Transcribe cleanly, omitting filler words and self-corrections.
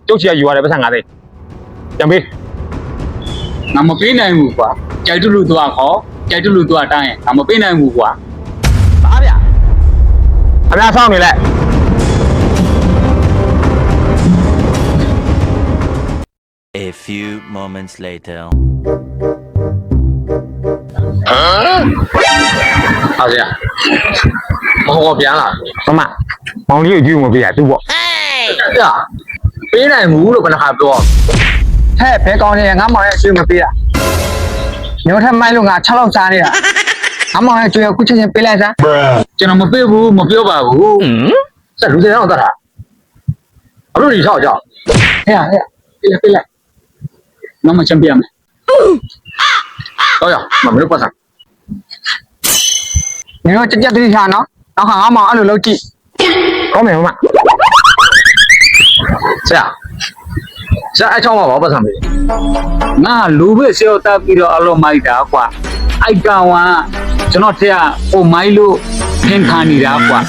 ကျုပ်ချီကယူရတယ်ပတ်စံ90ပြန်ပေး ငါမပေးနိုင်ဘူးကွာကြိုက်တူလူသွားခေါ်ကြိုက်တူလူသွားတိုင်းငါမပေးနိုင်ဘူးကွာ သားဗျာအများဆောင်နေလိုက် A few moments later. အားရမဟုတ်ပြန်လာ မမမောင်လေးကိုကြည့်မပေးရသူ့ပေါ့ ပြပေးနိုင်ဘူးလို့ဘယ်နှခါပြော ဟဲ့ဘဲကောင်းနေငါမောင်ရဲ့ကျွေးမပေးတာညိုထက်မိုင်းလို့ငါ6လောက်စားနေတာငါမောင်ရဲ့ကျွေးကိုခုချက်ချင်းပေးလိုက်စမ်း ကျွန်တော်မပေးဘူးမပြောပါဘူး စက်လူစင်အောင်တတ်တာဘလို့ဒီထောက်ကြောက် ဟဲ့ပေးလိုက် ငါမချမ်းပြမယ် တော့ရမမလို့ပတ်စံ ညိုကြက်တိထားနော်နောက်ခါငါမောင်အဲ့လိုလုပ်ကြည့် ကောင်းမယ်မမ ဆရာအဲ့ချောင်းမှာဘာပတ်စံပေး ငါလူပဲစေတော့တက်ပြီးတော့အလုံးမိုက်တာကွာအိုက်ကောင်ကကျွန်တော်ထက်ကဟိုမိုက်လို့ခင်းခါနေတာကွာ